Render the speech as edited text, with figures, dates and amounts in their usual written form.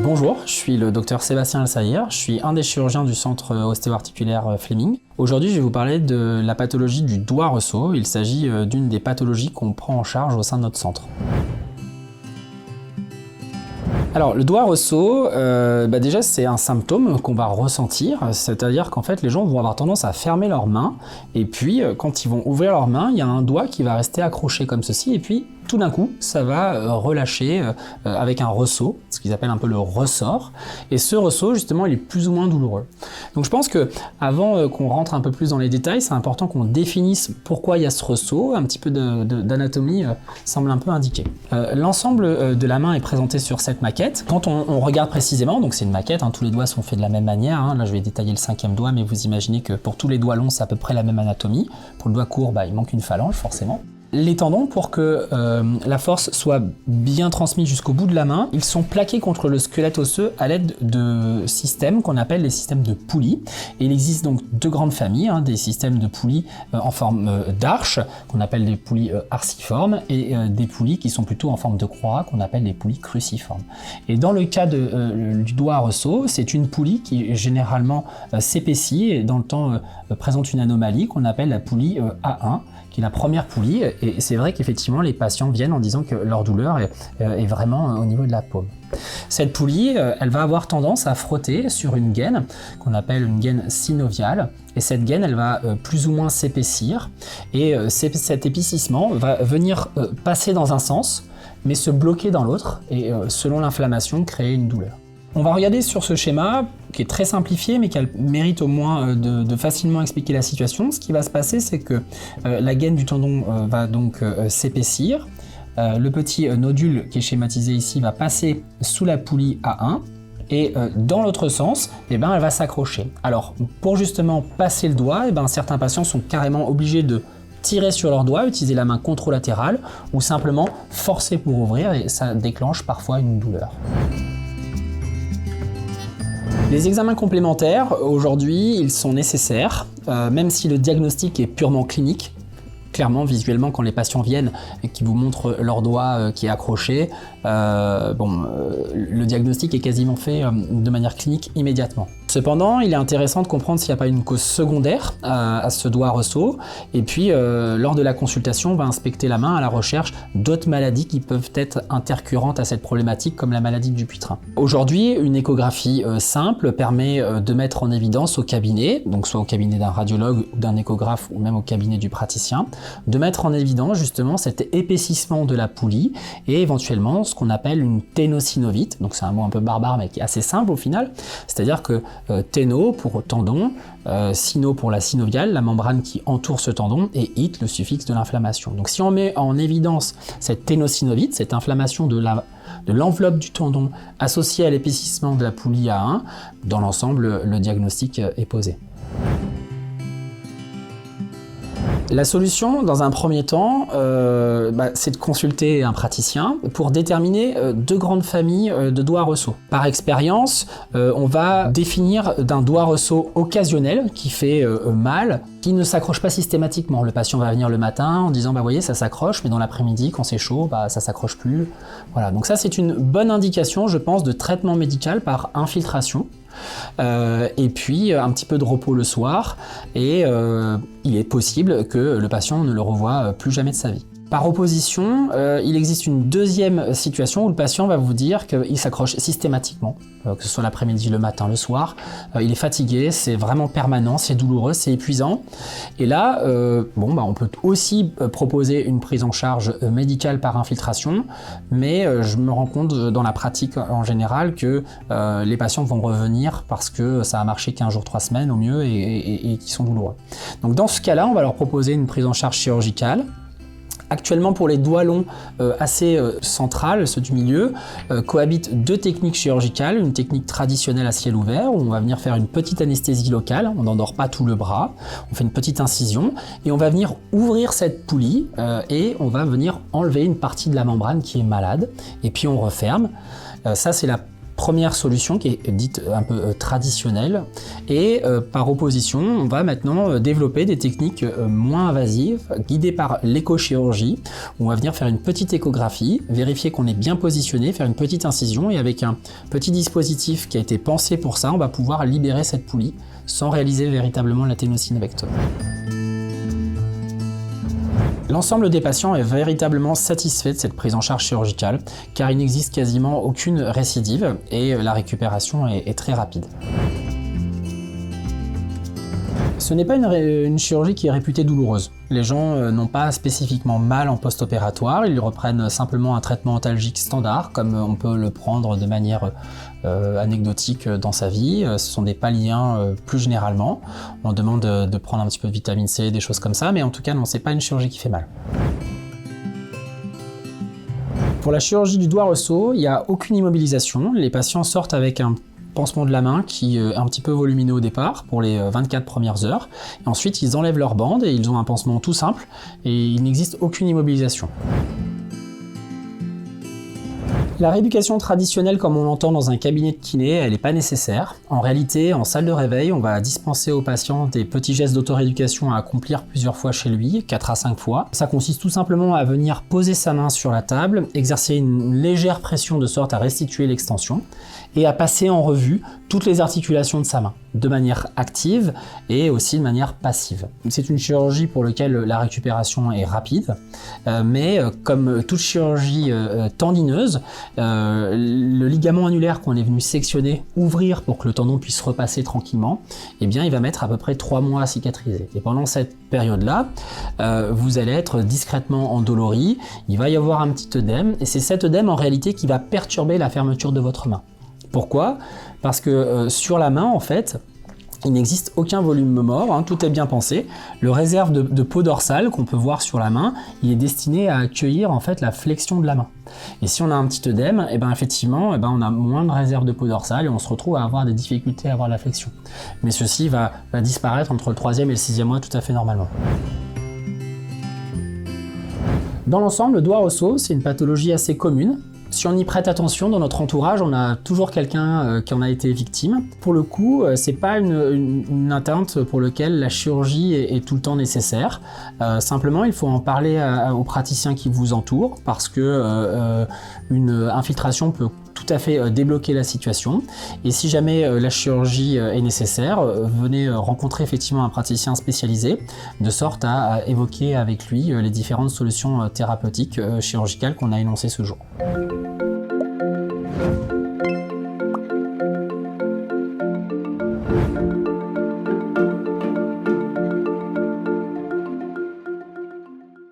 Bonjour, je suis le docteur Sébastien Alsaïr, je suis un des chirurgiens du centre ostéo-articulaire Fleming. Aujourd'hui, je vais vous parler de la pathologie du doigt ressaut. Il s'agit d'une des pathologies qu'on prend en charge au sein de notre centre. Alors, le doigt ressaut, déjà c'est un symptôme qu'on va ressentir, c'est-à-dire qu'en fait les gens vont avoir tendance à fermer leurs mains et puis quand ils vont ouvrir leurs mains, il y a un doigt qui va rester accroché comme ceci et puis tout d'un coup ça va relâcher avec un ressaut, ce qu'ils appellent un peu le ressort, et ce ressaut justement il est plus ou moins douloureux. Donc je pense que avant qu'on rentre un peu plus dans les détails, c'est important qu'on définisse pourquoi il y a ce ressaut, un petit peu d'anatomie semble un peu indiquer. L'ensemble de la main est présenté sur cette maquette. Quand on regarde précisément, donc c'est une maquette, tous les doigts sont faits de la même manière, là je vais détailler le 5e doigt, mais vous imaginez que pour tous les doigts longs c'est à peu près la même anatomie. Pour le doigt court, il manque une phalange forcément. Les tendons, pour que la force soit bien transmise jusqu'au bout de la main, ils sont plaqués contre le squelette osseux à l'aide de systèmes qu'on appelle les systèmes de poulies. Et il existe donc deux grandes familles, des systèmes de poulies en forme d'arche, qu'on appelle des poulies arciformes, et des poulies qui sont plutôt en forme de croix, qu'on appelle les poulies cruciformes. Et dans le cas du doigt ressaut, c'est une poulie qui généralement s'épaissit et dans le temps présente une anomalie qu'on appelle la poulie A1, qui est la première poulie, et c'est vrai qu'effectivement les patients viennent en disant que leur douleur est vraiment au niveau de la paume. Cette poulie, elle va avoir tendance à frotter sur une gaine qu'on appelle une gaine synoviale, et cette gaine elle va plus ou moins s'épaissir, et cet épaississement va venir passer dans un sens, mais se bloquer dans l'autre, et selon l'inflammation créer une douleur. On va regarder sur ce schéma, qui est très simplifié, mais qui mérite au moins de facilement expliquer la situation. Ce qui va se passer, c'est que la gaine du tendon va donc s'épaissir. Le petit nodule qui est schématisé ici va passer sous la poulie A1. Et dans l'autre sens, elle va s'accrocher. Alors, pour justement passer le doigt, certains patients sont carrément obligés de tirer sur leur doigt, utiliser la main contralatérale, ou simplement forcer pour ouvrir, et ça déclenche parfois une douleur. Les examens complémentaires, aujourd'hui, ils sont nécessaires, même si le diagnostic est purement clinique. Clairement, visuellement, quand les patients viennent et qu'ils vous montrent leur doigt qui est accroché, le diagnostic est quasiment fait de manière clinique immédiatement. Cependant, il est intéressant de comprendre s'il n'y a pas une cause secondaire à ce doigt ressaut, et puis lors de la consultation, on va inspecter la main à la recherche d'autres maladies qui peuvent être intercurrentes à cette problématique, comme la maladie du Dupuytren. Aujourd'hui, une échographie simple permet de mettre en évidence au cabinet, donc soit au cabinet d'un radiologue ou d'un échographe, ou même au cabinet du praticien, de mettre en évidence justement cet épaississement de la poulie et éventuellement ce qu'on appelle une ténosynovite. Donc c'est un mot un peu barbare mais qui est assez simple au final, c'est-à-dire que téno pour tendon, sino pour la synoviale, la membrane qui entoure ce tendon, et it le suffixe de l'inflammation. Donc si on met en évidence cette ténosynovite, cette inflammation de l'enveloppe du tendon associée à l'épaississement de la poulie A1, dans l'ensemble le diagnostic est posé. La solution, dans un premier temps, c'est de consulter un praticien pour déterminer deux grandes familles de doigts ressaut. Par expérience, on va définir d'un doigt ressaut occasionnel qui fait mal, qui ne s'accroche pas systématiquement. Le patient va venir le matin en disant voyez, ça s'accroche, mais dans l'après-midi, quand c'est chaud, ça s'accroche plus. Voilà, donc ça c'est une bonne indication, je pense, de traitement médical par infiltration. Et puis un petit peu de repos le soir, et il est possible que le patient ne le revoie plus jamais de sa vie. Par opposition, il existe une deuxième situation où le patient va vous dire qu'il s'accroche systématiquement, que ce soit l'après-midi, le matin, le soir, il est fatigué, c'est vraiment permanent, c'est douloureux, c'est épuisant. Et là, on peut aussi proposer une prise en charge médicale par infiltration, mais je me rends compte dans la pratique en général que les patients vont revenir parce que ça a marché 15 jours, 3 semaines au mieux et qui sont douloureux. Donc dans ce cas-là, on va leur proposer une prise en charge chirurgicale. Actuellement, pour les doigts longs assez centrales, ceux du milieu, cohabitent deux techniques chirurgicales. Une technique traditionnelle à ciel ouvert, où on va venir faire une petite anesthésie locale, on n'endort pas tout le bras, on fait une petite incision, et on va venir ouvrir cette poulie, et on va venir enlever une partie de la membrane qui est malade, et puis on referme. Ça, c'est la première solution qui est dite un peu traditionnelle. Et par opposition, on va maintenant développer des techniques moins invasives, guidées par l'échochirurgie. On va venir faire une petite échographie, vérifier qu'on est bien positionné, faire une petite incision et avec un petit dispositif qui a été pensé pour ça, on va pouvoir libérer cette poulie sans réaliser véritablement la ténosynovectomie. L'ensemble des patients est véritablement satisfait de cette prise en charge chirurgicale car il n'existe quasiment aucune récidive et la récupération est très rapide. Ce n'est pas une chirurgie qui est réputée douloureuse. Les gens n'ont pas spécifiquement mal en post-opératoire, ils reprennent simplement un traitement antalgique standard, comme on peut le prendre de manière anecdotique dans sa vie. Ce sont des paliens plus généralement. On demande de prendre un petit peu de vitamine C, des choses comme ça, mais en tout cas, non, c'est pas une chirurgie qui fait mal. Pour la chirurgie du doigt-ressaut, il n'y a aucune immobilisation. Les patients sortent avec un pansement de la main qui est un petit peu volumineux au départ pour les 24 premières heures. Et ensuite, ils enlèvent leur bande et ils ont un pansement tout simple et il n'existe aucune immobilisation. La rééducation traditionnelle comme on l'entend dans un cabinet de kiné, elle n'est pas nécessaire. En réalité, en salle de réveil, on va dispenser au patient des petits gestes d'autorééducation à accomplir plusieurs fois chez lui, 4 à 5 fois. Ça consiste tout simplement à venir poser sa main sur la table, exercer une légère pression de sorte à restituer l'extension et à passer en revue toutes les articulations de sa main, de manière active et aussi de manière passive. C'est une chirurgie pour laquelle la récupération est rapide, mais comme toute chirurgie tendineuse, le ligament annulaire qu'on est venu sectionner, ouvrir pour que le tendon puisse repasser tranquillement, eh bien il va mettre à peu près 3 mois à cicatriser. Et pendant cette période-là, vous allez être discrètement endolori, il va y avoir un petit œdème, et c'est cet œdème en réalité qui va perturber la fermeture de votre main. Pourquoi ? Parce que sur la main, en fait, il n'existe aucun volume mort, hein, tout est bien pensé. Le réserve de peau dorsale qu'on peut voir sur la main, il est destiné à accueillir en fait la flexion de la main. Et si on a un petit œdème, et ben effectivement, on a moins de réserve de peau dorsale et on se retrouve à avoir des difficultés à avoir la flexion. Mais ceci va disparaître entre le 3e et le 6e mois tout à fait normalement. Dans l'ensemble, le doigt-ressaut, c'est une pathologie assez commune. Si on y prête attention, dans notre entourage, on a toujours quelqu'un qui en a été victime. Pour le coup, c'est pas une atteinte pour laquelle la chirurgie est tout le temps nécessaire. Simplement, il faut en parler aux praticiens qui vous entourent parce que une infiltration peut tout à fait débloquer la situation. Et si jamais la chirurgie est nécessaire, venez rencontrer effectivement un praticien spécialisé de sorte à évoquer avec lui les différentes solutions thérapeutiques chirurgicales qu'on a énoncées ce jour.